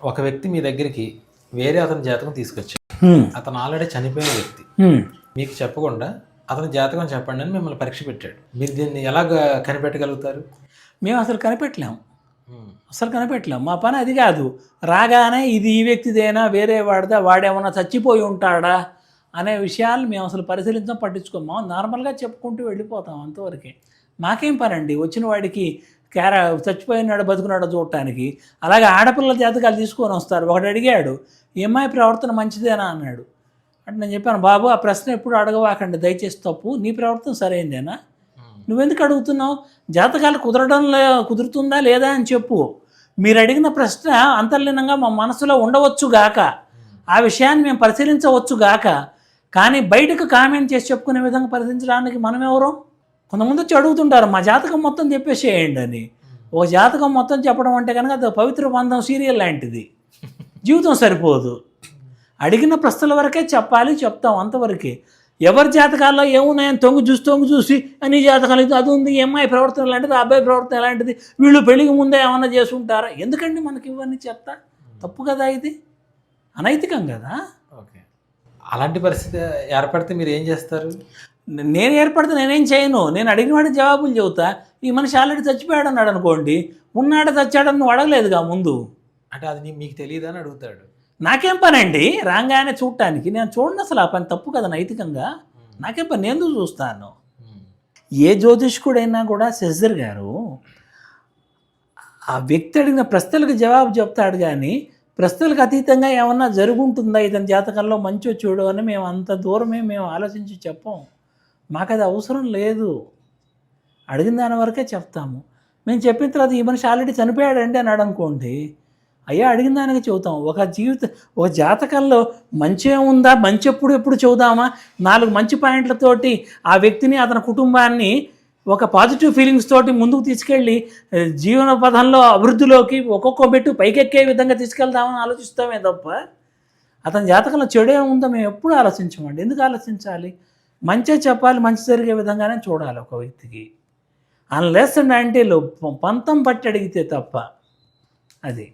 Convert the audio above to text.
ఒక వ్యక్తి మీ దగ్గరికి వేరే అతని జాతకం తీసుకొచ్చాడు. అతను ఆల్రెడీ చనిపోయిన వ్యక్తి. మీకు చెప్పకుండా అతని జాతకం చెప్పండి అని మిమ్మల్ని పరీక్ష పెట్టాడు. మీరు దీన్ని ఎలాగ కనిపెట్టగలుగుతారు? మేము అసలు కనిపెట్టలేము. మా పని అది కాదు. రాగానే ఇది ఈ వ్యక్తిదేనా, వేరే వాడిదా, వాడేమన్నా చచ్చిపోయి ఉంటాడా అనే విషయాలు మేము అసలు పరిశీలించడం, పట్టించుకోము. నార్మల్గా చెప్పుకుంటూ వెళ్ళిపోతాం, అంతవరకే. మాకేం పని అండి వచ్చిన వాడికి చచ్చిపోయినాడు బతుకున్నాడో చూడటానికి. అలాగే ఆడపిల్లల జాతకాలు తీసుకొని వస్తారు. ఒకటి అడిగాడు, ఈ అమ్మాయి ప్రవర్తన మంచిదేనా అన్నాడు. అంటే నేను చెప్పాను, బాబు ఆ ప్రశ్న ఎప్పుడు అడగవాకండి దయచేసి, తప్పు. నీ ప్రవర్తన సరైందేనా? నువ్వెందుకు అడుగుతున్నావు? జాతకాలు కుదురుతుందా లేదా అని చెప్పు. మీరు అడిగిన ప్రశ్న అంతర్లీనంగా మా మనసులో ఉండవచ్చు గాక, ఆ విషయాన్ని మేము పరిశీలించవచ్చు గాక, కానీ బయటకు కామెంట్ చేసి చెప్పుకునే విధంగా పరిశీలించడానికి మనం ఎవరు? కొంతమంది వచ్చి అడుగుతుంటారు, మా జాతకం మొత్తం చెప్పేసేయండి అని. ఒక జాతకం మొత్తం చెప్పడం అంటే కనుక అది పవిత్ర బంధం సీరియల్ లాంటిది, జీవితం సరిపోదు. అడిగిన ప్రశ్నల వరకే చెప్పాలి, చెప్తాం, అంతవరకే. ఎవరి జాతకాల్లో ఏమున్నాయని తొంగి చూసి అని జాతకాలు అది ఉంది, ఈ అమ్మాయి ప్రవర్తన ఎలాంటిది, ఆ అబ్బాయి ప్రవర్తన ఎలాంటిది, వీళ్ళు పెళ్ళికి ముందే ఏమన్నా చేసి ఉంటారా? ఎందుకండి మనకి ఇవన్నీ చెప్తా? తప్పు కదా, ఇది అనైతికం కదా. ఓకే, అలాంటి పరిస్థితి ఏర్పడితే మీరు ఏం చేస్తారు? నేను ఏర్పడితే నేనేం చేయను. నేను అడిగిన వాడికి జవాబులు చెబుతా. ఈ మనిషి ఆల్రెడీ చచ్చిపోయాడు అన్నాడు అనుకోండి, ఉన్నాడా చచ్చాడని నువ్వు అడగలేదుగా ముందు. అంటే అది మీకు తెలియదని అడుగుతాడు. నాకేం పని అండి రాగానే చూడటానికి? నేను చూడండి, అసలు ఆ పని తప్పు కదా నైతికంగా. నాకేం పని, నేను చూస్తాను. ఏ జ్యోతిష్కుడైనా కూడా శశిధర్ గారు ఆ వ్యక్తి అడిగిన ప్రశ్నలకు జవాబు చెప్తాడు, కానీ ప్రశ్నలకు అతీతంగా ఏమన్నా జరుగుంటుందా ఇతని జాతకంలో మంచో చూడు అని మేము అంత దూరమే మేము ఆలోచించి చెప్పం. మాకు అది అవసరం లేదు. అడిగిన దాని వరకే చెప్తాము. మేము చెప్పిన తర్వాత ఈ మనిషి ఆల్రెడీ చనిపోయాడండి అన్నాడు అనుకోండి, అయ్యా అడిగిన దానికి చెబుతాం. ఒక జాతకంలో మంచి ఉందా, మంచి ఎప్పుడు చెబుదామా, 4 మంచి పాయింట్లతోటి ఆ వ్యక్తిని అతని కుటుంబాన్ని ఒక పాజిటివ్ ఫీలింగ్స్ తోటి ముందుకు తీసుకెళ్ళి జీవన పథంలో అభివృద్ధిలోకి ఒక్కొక్క మెట్టు పైకెక్కే విధంగా తీసుకెళ్దామని ఆలోచిస్తామే తప్ప అతని జాతకంలో చెడే ఉందో మేము ఎప్పుడు ఆలోచించమండి. ఎందుకు ఆలోచించాలి? మంచి చెప్పాలి, మంచి జరిగే విధంగానే చూడాలి ఒక వ్యక్తికి. అన్లెస్ అండ్ యాంటీలో పంతం పట్టి అడిగితే తప్ప. అది